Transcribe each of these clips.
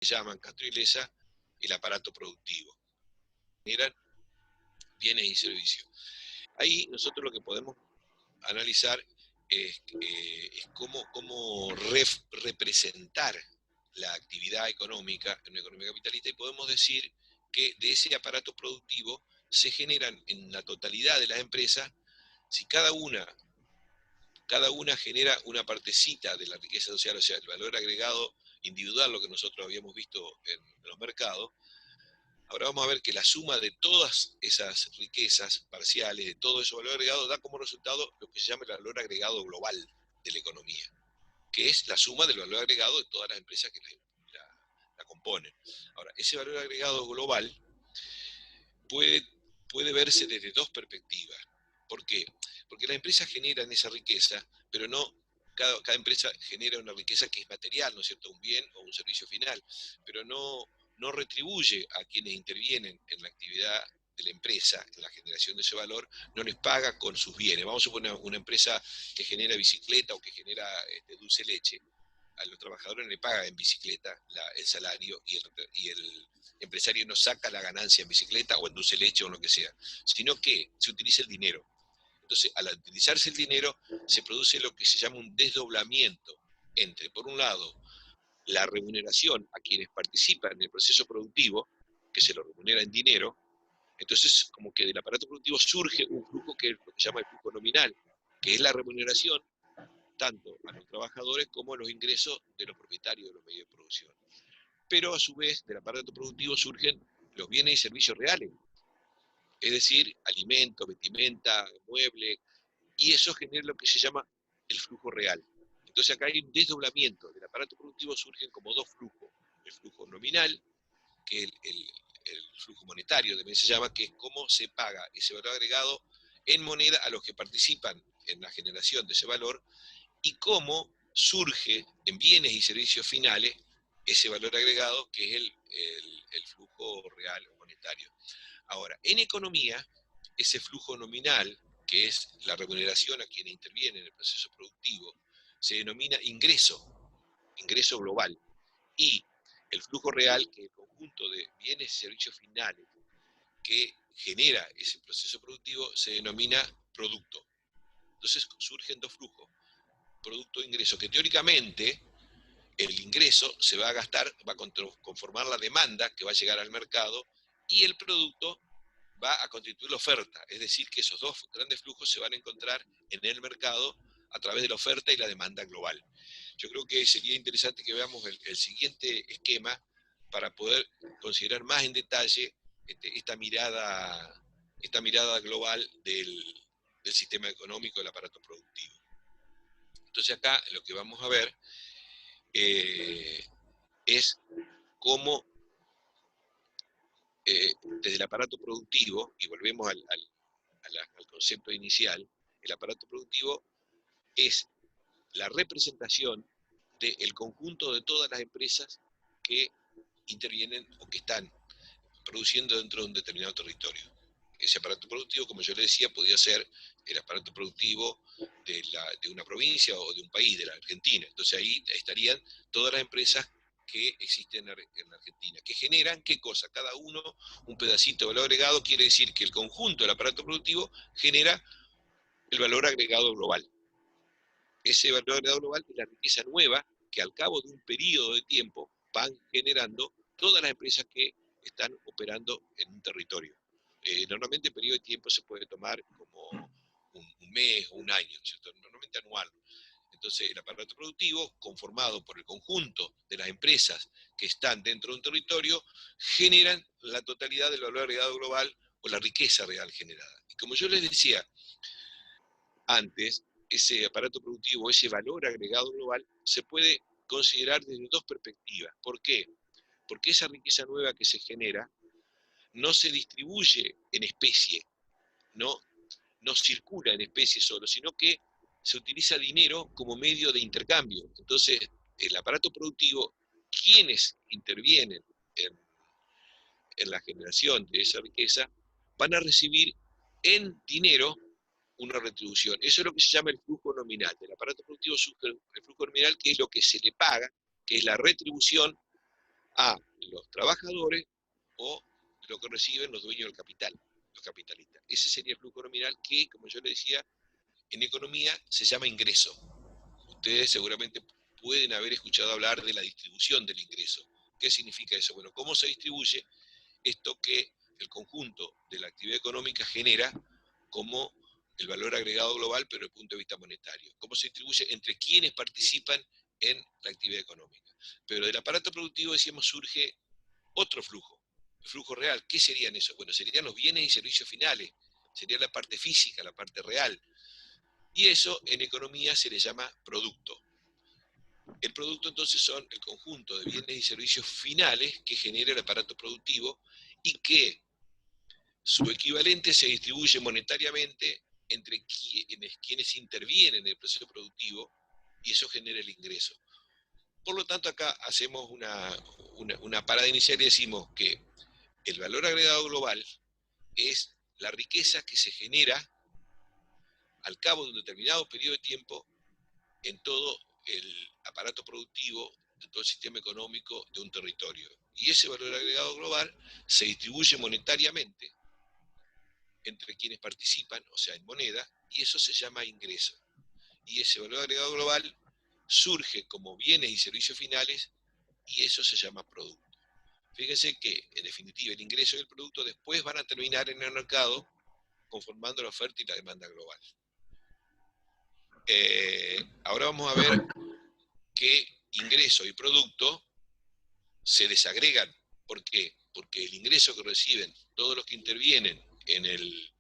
llaman Castro-Ilesa el aparato productivo. Generan bienes y servicios. Ahí nosotros lo que podemos analizar es cómo representar la actividad económica en una economía capitalista, y podemos decir que de ese aparato productivo se generan en la totalidad de las empresas, si cada una genera una partecita de la riqueza social, o sea, el valor agregado individual, lo que nosotros habíamos visto en los mercados. Ahora vamos a ver que la suma de todas esas riquezas parciales, de todo ese valor agregado, da como resultado lo que se llama el valor agregado global de la economía, que es la suma del valor agregado de todas las empresas que la componen. Ahora, ese valor agregado global puede verse desde dos perspectivas. ¿Por qué? Porque las empresas generan esa riqueza, pero no cada empresa genera una riqueza que es material, ¿no es cierto? Un bien o un servicio final, pero no retribuye a quienes intervienen en la actividad de la empresa, en la generación de ese valor, no les paga con sus bienes. Vamos a suponer una empresa que genera bicicleta o que genera dulce leche. A los trabajadores le paga en bicicleta el salario, y el empresario no saca la ganancia en bicicleta o en dulce leche o en lo que sea, sino que se utiliza el dinero. Entonces, al utilizarse el dinero, se produce lo que se llama un desdoblamiento entre, por un lado, la remuneración a quienes participan en el proceso productivo, que se lo remunera en dinero. Entonces, como que del aparato productivo surge un flujo que es lo que se llama el flujo nominal, que es la remuneración tanto a los trabajadores como a los ingresos de los propietarios de los medios de producción. Pero a su vez, del aparato productivo surgen los bienes y servicios reales, es decir, alimentos, vestimenta, muebles, y eso genera lo que se llama el flujo real. Entonces acá hay un desdoblamiento. Del aparato productivo surgen como dos flujos. El flujo nominal, que es el flujo monetario también se llama, que es cómo se paga ese valor agregado en moneda a los que participan en la generación de ese valor, y cómo surge en bienes y servicios finales ese valor agregado, que es el flujo real o monetario. Ahora, en economía, ese flujo nominal, que es la remuneración a quienes intervienen en el proceso productivo, se denomina ingreso global. Y el flujo real, que es el conjunto de bienes y servicios finales que genera ese proceso productivo, se denomina producto. Entonces surgen dos flujos, producto e ingreso, que teóricamente el ingreso se va a gastar, va a conformar la demanda que va a llegar al mercado, y el producto va a constituir la oferta, es decir, que esos dos grandes flujos se van a encontrar en el mercado a través de la oferta y la demanda global. Yo creo que sería interesante que veamos el siguiente esquema para poder considerar más en detalle esta mirada global del sistema económico, del aparato productivo. Entonces acá lo que vamos a ver es cómo desde el aparato productivo, y volvemos al concepto inicial, el aparato productivo es la representación del conjunto de todas las empresas que intervienen o que están produciendo dentro de un determinado territorio. Ese aparato productivo, como yo le decía, podía ser el aparato productivo de una provincia o de un país, de la Argentina. Entonces ahí estarían todas las empresas que existen en Argentina, que generan, ¿qué cosa? Cada uno un pedacito de valor agregado, quiere decir que el conjunto del aparato productivo genera el valor agregado global. Ese valor agregado global es la riqueza nueva que al cabo de un periodo de tiempo van generando todas las empresas que están operando en un territorio. Normalmente el periodo de tiempo se puede tomar como un mes o un año, ¿cierto? Normalmente anual. Entonces el aparato productivo, conformado por el conjunto de las empresas que están dentro de un territorio, generan la totalidad del valor agregado global o la riqueza real generada. Y como yo les decía antes, ese aparato productivo, ese valor agregado global, se puede considerar desde dos perspectivas. ¿Por qué? Porque esa riqueza nueva que se genera no se distribuye en especie, no circula en especie solo, sino que se utiliza dinero como medio de intercambio. Entonces, el aparato productivo, quienes intervienen en la generación de esa riqueza, van a recibir en dinero una retribución. Eso es lo que se llama el flujo nominal. Del aparato productivo surge el flujo nominal, que es lo que se le paga, que es la retribución a los trabajadores o lo que reciben los dueños del capital, los capitalistas. Ese sería el flujo nominal que, como yo le decía, en economía se llama ingreso. Ustedes seguramente pueden haber escuchado hablar de la distribución del ingreso. ¿Qué significa eso? Bueno, ¿cómo se distribuye esto que el conjunto de la actividad económica genera como el valor agregado global, pero desde el punto de vista monetario? ¿Cómo se distribuye entre quienes participan en la actividad económica? Pero del aparato productivo, decíamos, surge otro flujo, el flujo real. ¿Qué serían esos? Bueno, serían los bienes y servicios finales, sería la parte física, la parte real. Y eso en economía se le llama producto. El producto entonces son el conjunto de bienes y servicios finales que genera el aparato productivo y que su equivalente se distribuye monetariamente entre quienes intervienen en el proceso productivo y eso genera el ingreso. Por lo tanto, acá hacemos una parada inicial y decimos que el valor agregado global es la riqueza que se genera al cabo de un determinado periodo de tiempo en todo el aparato productivo, en todo el sistema económico de un territorio. Y ese valor agregado global se distribuye monetariamente entre quienes participan, o sea, en moneda, y eso se llama ingreso. Y ese valor agregado global surge como bienes y servicios finales, y eso se llama producto. Fíjense que, en definitiva, el ingreso y el producto después van a terminar en el mercado conformando la oferta y la demanda global. Ahora vamos a ver que ingreso y producto se desagregan. ¿Por qué? Porque el ingreso que reciben todos los que intervienen en el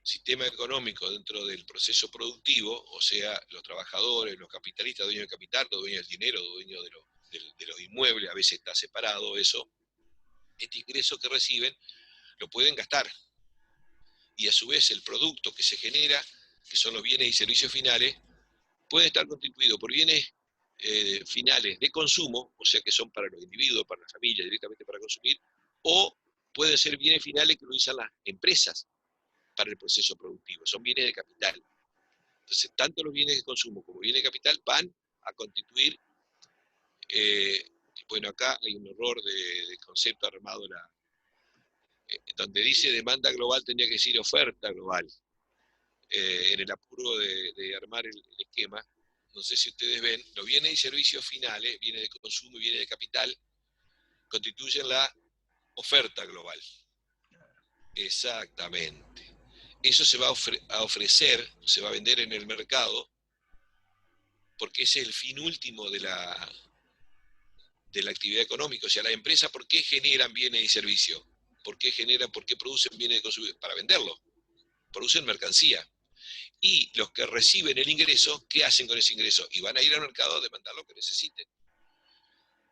sistema económico dentro del proceso productivo, o sea, los trabajadores, los capitalistas, dueños del capital, los dueños del dinero, dueños de los inmuebles, a veces está separado eso, este ingreso que reciben lo pueden gastar. Y a su vez el producto que se genera, que son los bienes y servicios finales, puede estar constituido por bienes finales de consumo, o sea que son para los individuos, para las familias, directamente para consumir, o pueden ser bienes finales que utilizan las empresas para el proceso productivo, son bienes de capital. Entonces, tanto los bienes de consumo como bienes de capital van a constituir, bueno, acá hay un error de concepto armado, donde dice demanda global tenía que decir oferta global, en el apuro de armar el esquema. No sé si ustedes ven, los bienes y servicios finales, bienes de consumo y bienes de capital, constituyen la oferta global. Exactamente. Eso se va a ofrecer, se va a vender en el mercado, porque ese es el fin último de la actividad económica. O sea, las empresas, ¿por qué generan bienes y servicios? ¿Por qué producen bienes de consumo? Para venderlos. Producen mercancía. Y los que reciben el ingreso, ¿qué hacen con ese ingreso? Y van a ir al mercado a demandar lo que necesiten.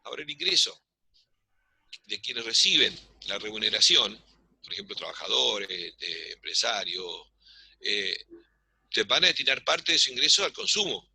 Ahora el ingreso de quienes reciben la remuneración, por ejemplo, trabajadores, empresarios, te van a destinar parte de su ingreso al consumo.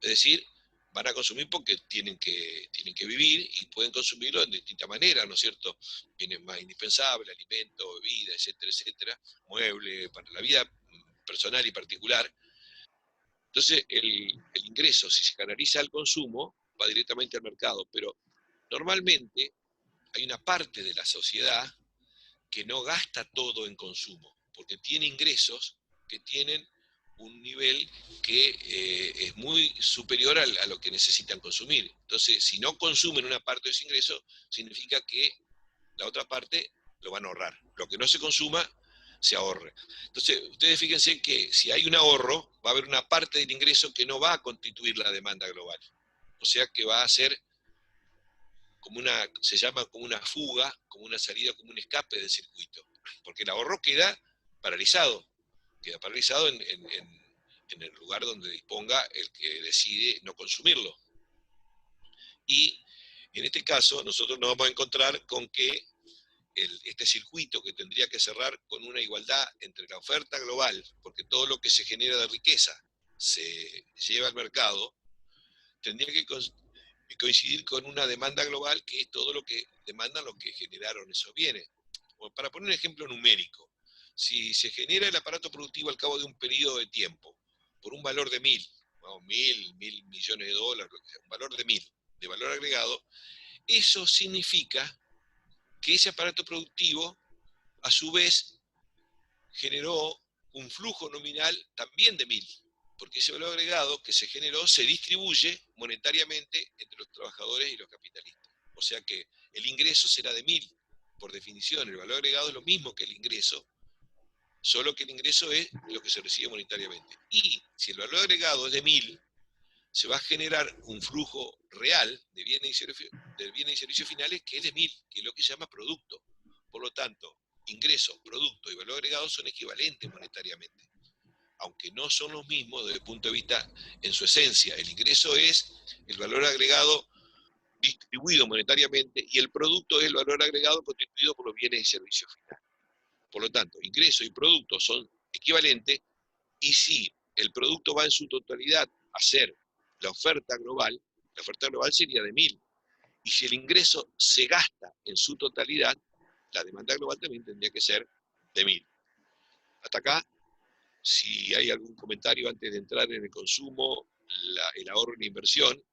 Es decir, van a consumir porque tienen que vivir y pueden consumirlo de distintas maneras, ¿no es cierto? Bienes más indispensables, alimentos, bebidas, etcétera, etcétera, muebles, para la vida personal y particular. Entonces, el ingreso, si se canaliza al consumo, va directamente al mercado, pero normalmente hay una parte de la sociedad que no gasta todo en consumo, porque tiene ingresos que tienen un nivel que es muy superior a lo que necesitan consumir. Entonces, si no consumen una parte de ese ingreso, significa que la otra parte lo van a ahorrar. Lo que no se consuma, se ahorre. Entonces, ustedes fíjense que si hay un ahorro, va a haber una parte del ingreso que no va a constituir la demanda global. O sea que va a ser como se llama como una fuga, como una salida, como un escape del circuito. Porque el ahorro queda paralizado en el lugar donde disponga el que decide no consumirlo. Y en este caso, nosotros nos vamos a encontrar con que este circuito que tendría que cerrar con una igualdad entre la oferta global, porque todo lo que se genera de riqueza se lleva al mercado, tendría que coincidir con una demanda global, que es todo lo que demandan los que generaron esos bienes. Para poner un ejemplo numérico, si se genera el aparato productivo al cabo de un periodo de tiempo, por un valor de mil millones de dólares, un valor de 1000, de valor agregado, eso significa que ese aparato productivo, a su vez, generó un flujo nominal también de 1000, porque ese valor agregado que se generó se distribuye monetariamente entre los trabajadores y los capitalistas. O sea que el ingreso será de 1000. Por definición, el valor agregado es lo mismo que el ingreso, solo que el ingreso es lo que se recibe monetariamente. Y si el valor agregado es de 1000, se va a generar un flujo real de bienes y servicios finales que es de 1000, que es lo que se llama producto. Por lo tanto, ingresos, producto y valor agregado son equivalentes monetariamente, aunque no son los mismos desde el punto de vista en su esencia. El ingreso es el valor agregado distribuido monetariamente y el producto es el valor agregado constituido por los bienes y servicios finales. Por lo tanto, ingreso y producto son equivalentes, y si el producto va en su totalidad a ser la oferta global sería de 1000. Y si el ingreso se gasta en su totalidad, la demanda global también tendría que ser de 1000. Hasta acá, si hay algún comentario antes de entrar en el consumo, el ahorro y la inversión,